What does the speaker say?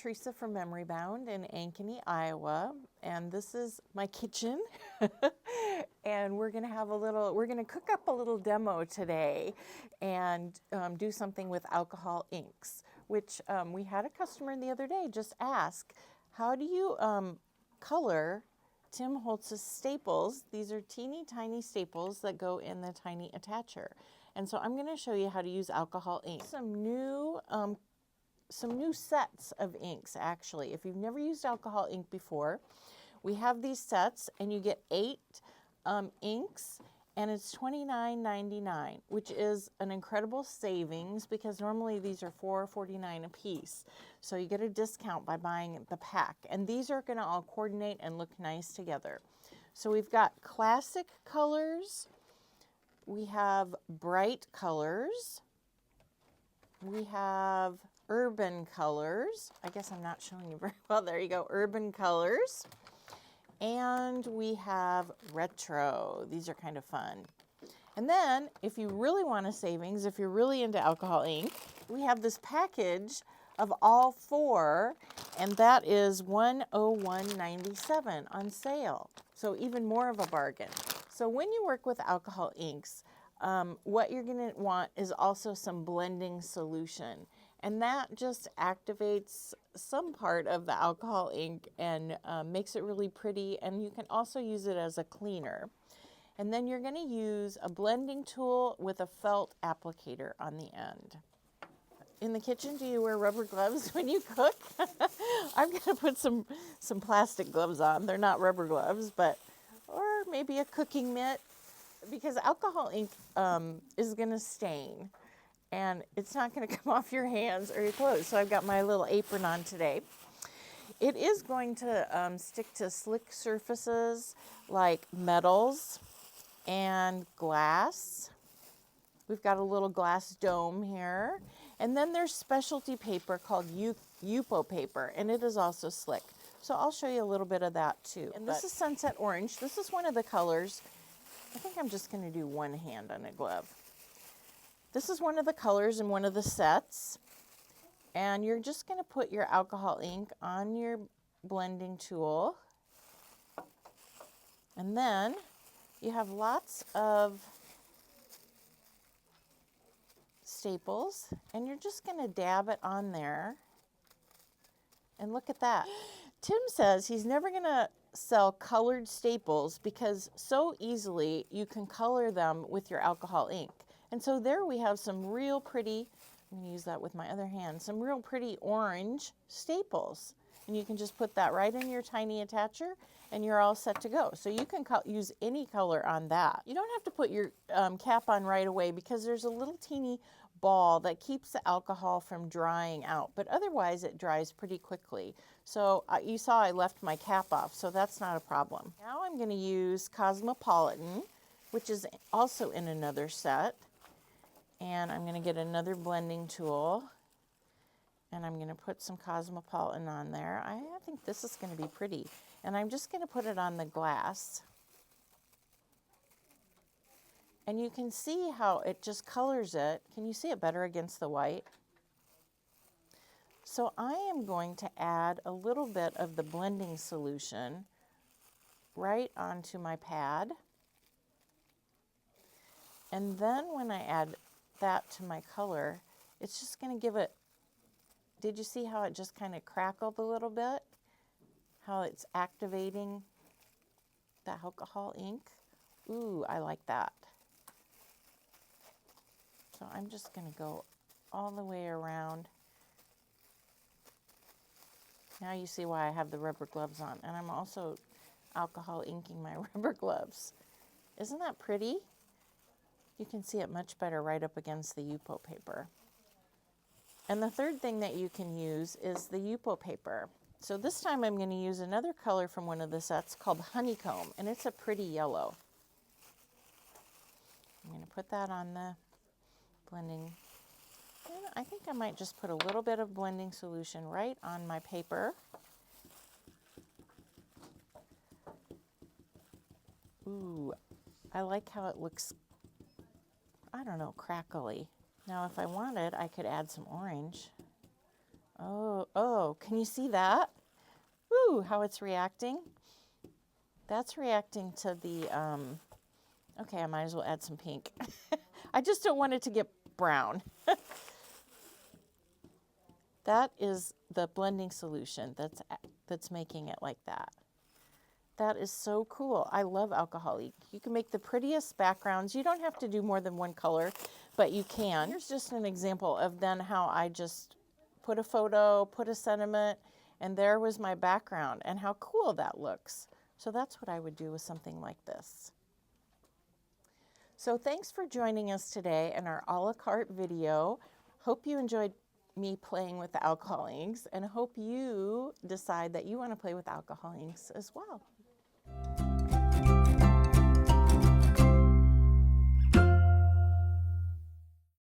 Teresa from Memory Bound in Ankeny, Iowa, and this is my kitchen. And we're gonna cook up a little demo today and do something with alcohol inks, which we had a customer the other day just ask, how do you color Tim Holtz's staples? These are teeny tiny staples that go in the tiny attacher. And so I'm gonna show you how to use alcohol ink. Some new sets of inks, actually. If you've never used alcohol ink before, we have these sets, and you get 8 inks, and it's $29.99, which is an incredible savings because normally these are $4.49 a piece. So you get a discount by buying the pack, and these are going to all coordinate and look nice together. So we've got classic colors, we have bright colors, we have urban colors. I guess I'm not showing you very well. There you go, urban colors. And we have retro. These are kind of fun. And then, if you really want a savings, if you're really into alcohol ink, we have this package of all 4, and that is $101.97 on sale. So even more of a bargain. So when you work with alcohol inks, what you're going to want is also some blending solution. And that just activates some part of the alcohol ink and makes it really pretty. And you can also use it as a cleaner. And then you're going to use a blending tool with a felt applicator on the end. In the kitchen, do you wear rubber gloves when you cook? I'm going to put some plastic gloves on. They're not rubber gloves, or maybe a cooking mitt, because alcohol ink is going to stain. And it's not going to come off your hands or your clothes. So I've got my little apron on today. It is going to stick to slick surfaces like metals and glass. We've got a little glass dome here. And then there's specialty paper called Yupo paper, and it is also slick. So I'll show you a little bit of that too. And this is Sunset Orange. This is one of the colors. I think I'm just going to do one hand on a glove. This is one of the colors in one of the sets, and you're just going to put your alcohol ink on your blending tool, and then you have lots of staples, and you're just going to dab it on there, and look at that. Tim says he's never going to sell colored staples because so easily you can color them with your alcohol ink. And so there we have some real pretty, I'm going to use that with my other hand, some real pretty orange staples. And you can just put that right in your tiny attacher and you're all set to go. So you can use any color on that. You don't have to put your cap on right away because there's a little teeny ball that keeps the alcohol from drying out, but otherwise it dries pretty quickly. So you saw I left my cap off, so that's not a problem. Now I'm going to use Cosmopolitan, which is also in another set. And I'm going to get another blending tool, and I'm going to put some Cosmopolitan on there. I think this is going to be pretty. And I'm just going to put it on the glass. And you can see how it just colors it. Can you see it better against the white? So I am going to add a little bit of the blending solution right onto my pad. And then when I add that to my color, it's just going to give it, did you see how it just kind of crackled a little bit? How it's activating the alcohol ink? Ooh, I like that. So I'm just going to go all the way around. Now you see why I have the rubber gloves on, and I'm also alcohol inking my rubber gloves. Isn't that pretty? You can see it much better right up against the Yupo paper. And the third thing that you can use is the Yupo paper. So this time I'm going to use another color from one of the sets called Honeycomb, and it's a pretty yellow. I'm going to put that on the blending. And I think I might just put a little bit of blending solution right on my paper. Ooh, I like how it looks, I don't know, crackly. Now if I wanted, I could add some orange Oh, can you see that? Ooh, how it's reacting. That's reacting to the, okay, I might as well add some pink. I just don't want it to get brown. That is the blending solution that's making it like that. That is so cool. I love alcohol ink. You can make the prettiest backgrounds. You don't have to do more than one color, but you can. Here's just an example of then how I just put a photo, put a sentiment, and there was my background, and how cool that looks. So that's what I would do with something like this. So thanks for joining us today in our a la carte video. Hope you enjoyed me playing with the alcohol inks, and hope you decide that you want to play with alcohol inks as well.